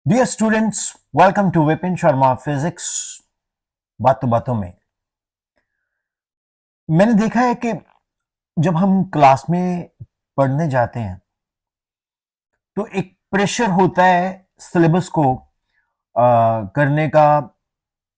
Dear students, welcome to Vipin Sharma physics बातों बातों में। मैंने देखा है कि जब हम क्लास में पढ़ने जाते हैं तो एक प्रेशर होता है सिलेबस को करने का,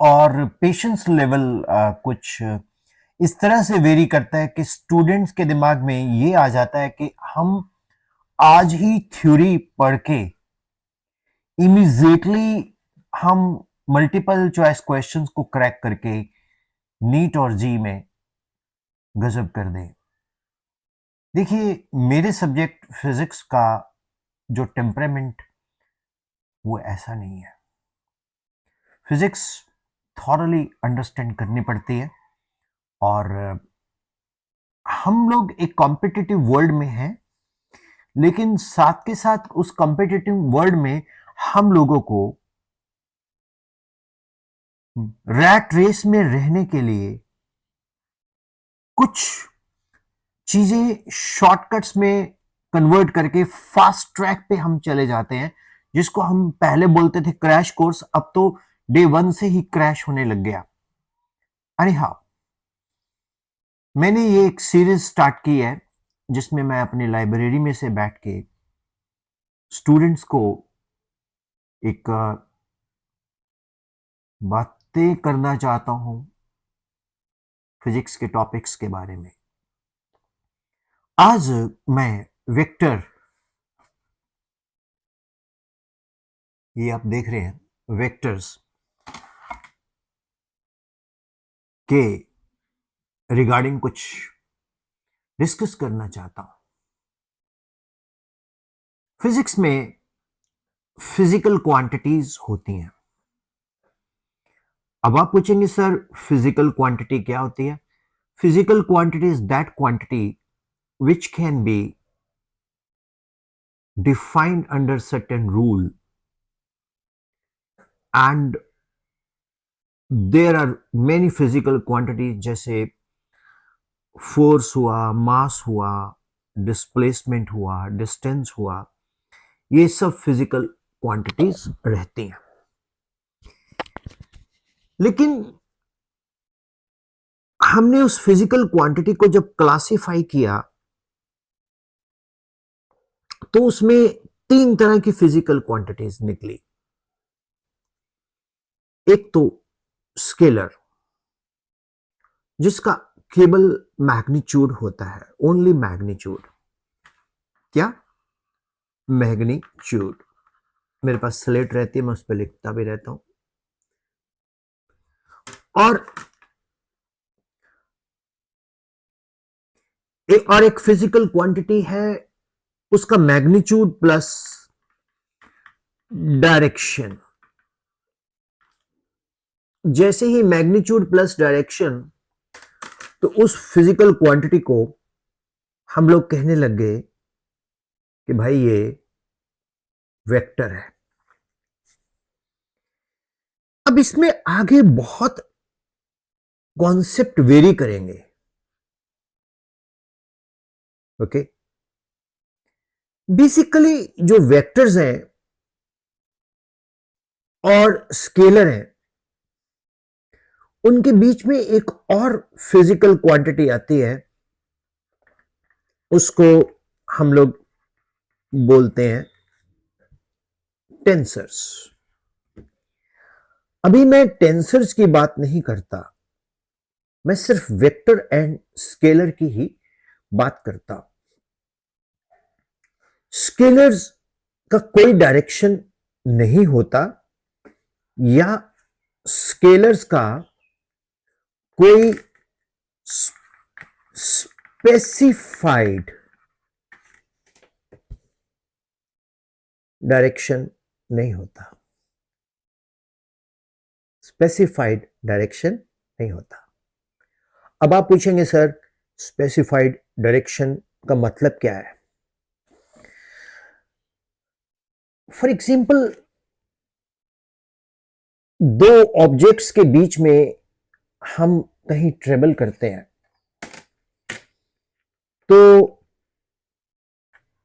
और पेशेंस लेवल कुछ इस तरह से वेरी करता है कि स्टूडेंट्स के दिमाग में ये आ जाता है कि हम आज ही थ्योरी पढ़ के इमीडिएटली हम मल्टीपल चॉइस क्वेश्चंस को क्रैक करके नीट और जी में गजब कर दें। देखिए, मेरे सब्जेक्ट फिजिक्स का जो टेम्परामेंट वो ऐसा नहीं है। फिजिक्स थॉरली अंडरस्टैंड करनी पड़ती है, और हम लोग एक कॉम्पिटिटिव वर्ल्ड में हैं, लेकिन साथ के साथ उस कॉम्पिटिटिव वर्ल्ड में हम लोगों को रैट रेस में रहने के लिए कुछ चीजें शॉर्टकट्स में कन्वर्ट करके फास्ट ट्रैक पे हम चले जाते हैं, जिसको हम पहले बोलते थे क्रैश कोर्स, अब तो डे वन से ही क्रैश होने लग गया। अरे हाँ, मैंने ये एक सीरीज स्टार्ट की है जिसमें मैं अपनी लाइब्रेरी में से बैठ के स्टूडेंट्स को एक बातें करना चाहता हूं फिजिक्स के टॉपिक्स के बारे में। आज मैं वेक्टर, ये आप देख रहे हैं वेक्टर्स के रिगार्डिंग कुछ डिस्कस करना चाहता हूं। फिजिक्स में फिजिकल क्वांटिटीज होती हैं। अब आप पूछेंगे सर फिजिकल क्वांटिटी क्या होती है? Physical quantity is that quantity which can be defined under certain rule, and there are many physical quantities जैसे फोर्स हुआ, मास हुआ, डिस्प्लेसमेंट हुआ, डिस्टेंस हुआ, ये सब फिजिकल क्वांटिटीज रहती हैं। लेकिन हमने उस फिजिकल क्वांटिटी को जब क्लासिफाई किया तो उसमें तीन तरह की फिजिकल क्वांटिटीज निकली। एक तो स्केलर, जिसका केवल मैग्नीट्यूड होता है, ओनली मैग्नीट्यूड। क्या? मैग्नीट्यूड। मेरे पास स्लेट रहती है, मैं उस पर लिखता भी रहता हूं। और एक फिजिकल क्वांटिटी है, उसका मैग्नीट्यूड प्लस डायरेक्शन। जैसे ही मैग्नीट्यूड प्लस डायरेक्शन, तो उस फिजिकल क्वांटिटी को हम लोग कहने लग गए कि भाई ये वेक्टर है। अब इसमें आगे बहुत कॉन्सेप्ट वेरी करेंगे। ओके, बेसिकली जो वेक्टर्स हैं और स्केलर हैं, उनके बीच में एक और फिजिकल क्वांटिटी आती है, उसको हम लोग बोलते हैं टेंसर्स। अभी मैं टेंसर्स की बात नहीं करता, मैं सिर्फ वेक्टर एंड स्केलर की ही बात करता हूं। स्केलर्स का कोई डायरेक्शन नहीं होता, या स्केलर्स का कोई स्पेसिफाइड डायरेक्शन नहीं होता। स्पेसिफाइड डायरेक्शन नहीं होता। अब आप पूछेंगे सर स्पेसिफाइड डायरेक्शन का मतलब क्या है? फॉर एग्जाम्पल, दो ऑब्जेक्ट्स के बीच में हम कहीं ट्रेवल करते हैं, तो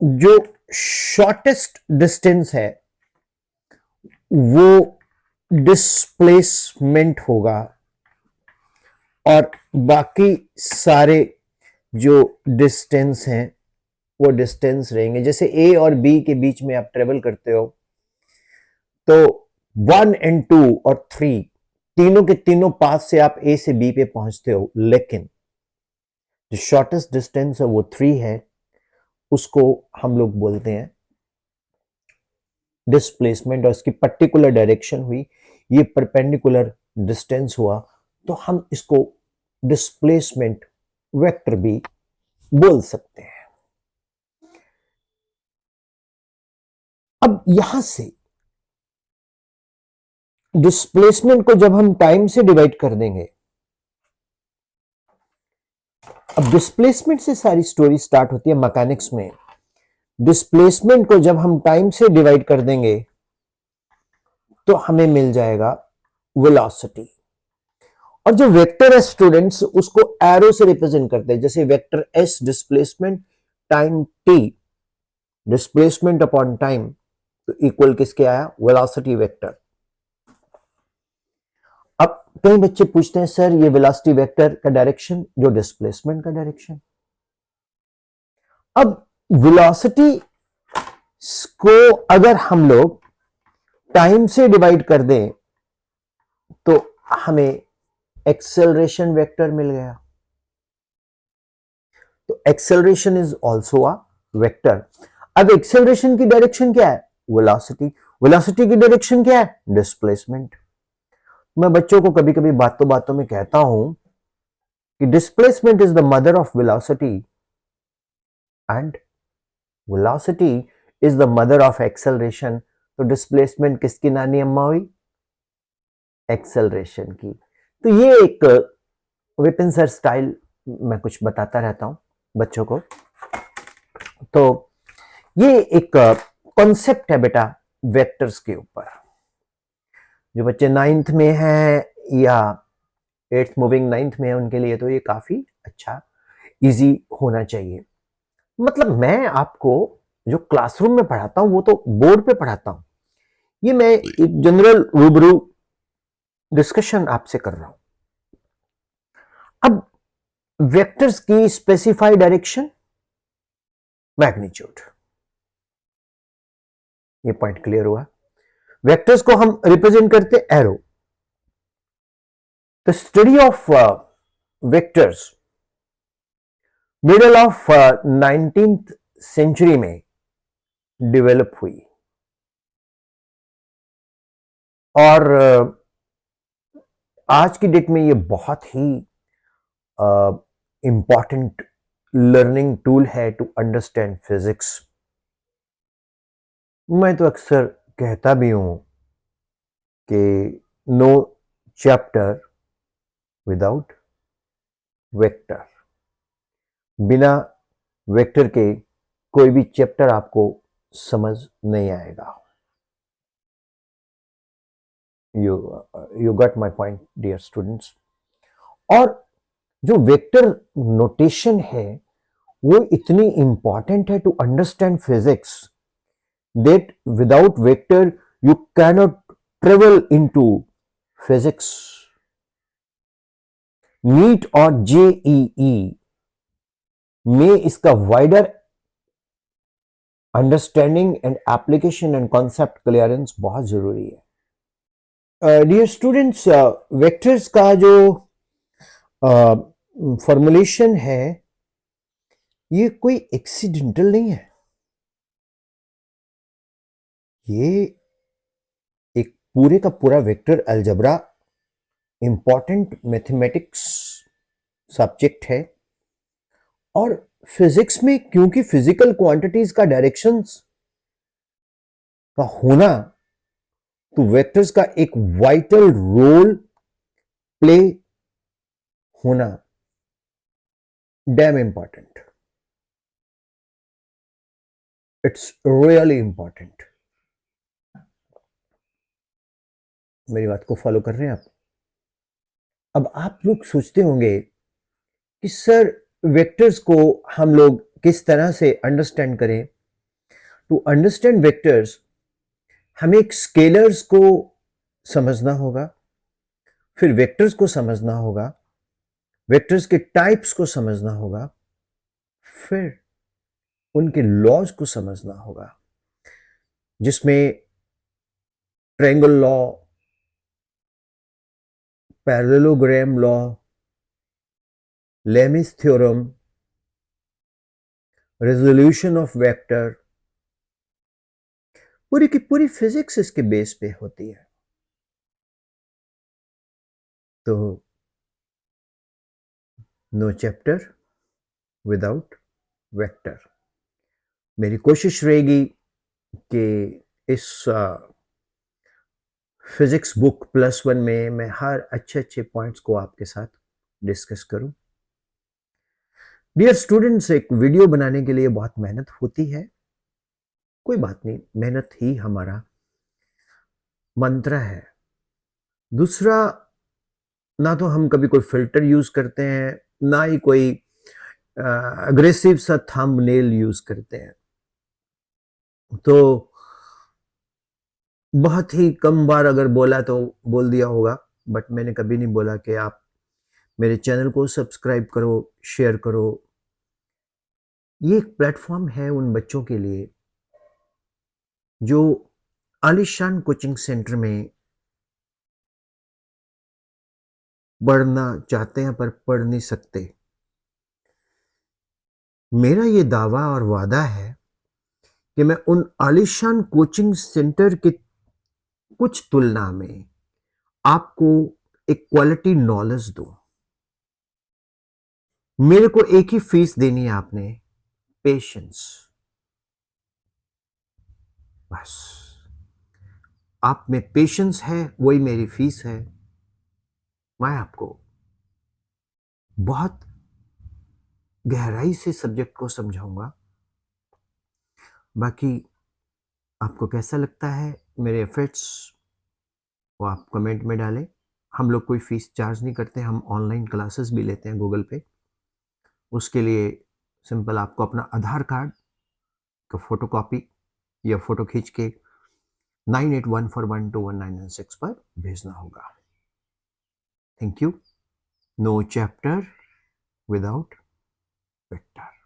जो शॉर्टेस्ट डिस्टेंस है वो डिस्प्लेसमेंट होगा और बाकी सारे जो डिस्टेंस हैं वो डिस्टेंस रहेंगे। जैसे ए और बी के बीच में आप ट्रेवल करते हो तो 1 और 2 और 3 तीनों के तीनों पाथ से आप ए से बी पे पहुंचते हो, लेकिन जो शॉर्टेस्ट डिस्टेंस है वो 3 है, उसको हम लोग बोलते हैं डिस्प्लेसमेंट। और इसकी पर्टिकुलर डायरेक्शन हुई, ये परपेंडिकुलर डिस्टेंस हुआ, तो हम इसको डिस्प्लेसमेंट वेक्टर भी बोल सकते हैं। अब यहां से डिस्प्लेसमेंट को जब हम टाइम से डिवाइड कर देंगे, अब डिस्प्लेसमेंट से सारी स्टोरी स्टार्ट होती है मैकेनिक्स में। डिस्प्लेसमेंट को जब हम टाइम से डिवाइड कर देंगे तो हमें मिल जाएगा वेलोसिटी। और जो वेक्टर है स्टूडेंट्स, उसको एरो से रिप्रेजेंट करते हैं। जैसे vector S displacement time T, displacement upon time, तो इक्वल किसके आया? Velocity vector. अब कई बच्चे पूछते हैं सर ये वेलोसिटी वेक्टर का डायरेक्शन जो डिस्प्लेसमेंट का डायरेक्शन। अब वेलोसिटी को अगर हम लोग टाइम से डिवाइड कर दें तो हमें एक्सेलरेशन वेक्टर मिल गया। तो acceleration is also a vector. अब एक्सेलरेशन की डायरेक्शन क्या है? वेलोसिटी। वेलोसिटी की डायरेक्शन क्या है? डिस्प्लेसमेंट। मैं बच्चों को कभी कभी बातों बातों में कहता हूं कि displacement is the mother of velocity and velocity is the mother of acceleration. तो डिस्प्लेसमेंट किसकी नानी अम्मा हुई? एक्सेलरेशन की। तो ये एक विपिन सर स्टाइल मैं कुछ बताता रहता हूं बच्चों को। तो ये एक कॉन्सेप्ट है बेटा वेक्टर्स के ऊपर। जो बच्चे 9th में हैं या 8th मूविंग 9th में है उनके लिए तो ये काफी अच्छा इजी होना चाहिए। मतलब मैं आपको जो क्लासरूम में पढ़ाता हूं वो तो बोर्ड पे पढ़ाता हूं, ये मैं एक जनरल रूबरू डिस्कशन आपसे कर रहा हूं। अब वेक्टर्स की स्पेसिफाइड डायरेक्शन मैग्नीट्यूड, ये पॉइंट क्लियर हुआ। वेक्टर्स को हम रिप्रेजेंट करते arrow. The study of vectors middle of 19th century में डेवलप हुई और आज की डेट में ये बहुत ही इंपॉर्टेंट लर्निंग टूल है टू अंडरस्टैंड फिजिक्स। मैं तो अक्सर कहता भी हूं कि नो चैप्टर विदाउट वेक्टर। बिना वेक्टर के कोई भी चैप्टर आपको समझ नहीं आएगा। You got my point dear students. और जो वेक्टर नोटेशन है वो इतनी इंपॉर्टेंट है to understand physics that without vector you cannot travel into physics. NEET और जेईई में इसका wider understanding and application and concept clearance बहुत जरूरी है। डियर स्टूडेंट्स, वेक्टर्स का जो फॉर्मुलेशन है ये कोई एक्सीडेंटल नहीं है। ये एक पूरे का पूरा vector algebra important mathematics subject है। और फिजिक्स में क्योंकि फिजिकल क्वांटिटीज का डायरेक्शंस का होना, तो वेक्टर्स का एक वाइटल रोल प्ले होना dam important. It's really important. मेरी बात को फॉलो कर रहे हैं आप? अब आप लोग सोचते होंगे कि सर वेक्टर्स को हम लोग किस तरह से अंडरस्टैंड करें। टू अंडरस्टैंड वेक्टर्स हमें एक स्केलर्स को समझना होगा, फिर वेक्टर्स को समझना होगा, वेक्टर्स के टाइप्स को समझना होगा, फिर उनके लॉज को समझना होगा, जिसमें triangle law, parallelogram law, Lami's theorem, resolution of vector, पूरी की पूरी फिजिक्स इसके बेस पे होती है। तो नो चैप्टर विदाउट वेक्टर। मेरी कोशिश रहेगी कि इस फिजिक्स बुक +1 में मैं हर अच्छे पॉइंट्स को आपके साथ डिस्कस करूं। डियर स्टूडेंट्स, एक वीडियो बनाने के लिए बहुत मेहनत होती है, कोई बात नहीं, मेहनत ही हमारा मंत्र है। दूसरा, ना तो हम कभी कोई फिल्टर यूज करते हैं, ना ही कोई अग्रेसिव सा थंबनेल यूज करते हैं। तो बहुत ही कम बार अगर बोला तो बोल दिया होगा, बट मैंने कभी नहीं बोला कि आप मेरे चैनल को सब्सक्राइब करो, शेयर करो। ये एक प्लेटफॉर्म है उन बच्चों के लिए जो आलिशान कोचिंग सेंटर में पढ़ना चाहते हैं पर पढ़ नहीं सकते। मेरा ये दावा और वादा है कि मैं उन आलिशान कोचिंग सेंटर के कुछ तुलना में आपको एक क्वालिटी नॉलेज दूं। मेरे को एक ही फीस देनी है आपने, पेशेंस। बस आप में पेशेंस है, वही मेरी फीस है। मैं आपको बहुत गहराई से सब्जेक्ट को समझाऊंगा। बाकी आपको कैसा लगता है मेरे एफर्ट्स, वो आप कमेंट में डालें। हम लोग कोई फीस चार्ज नहीं करते, हम ऑनलाइन क्लासेस भी लेते हैं गूगल पे। उसके लिए सिंपल आपको अपना आधार कार्ड का फोटोकॉपी या फोटो खींच के 9814121996 पर भेजना होगा। Thank you. No chapter without vector.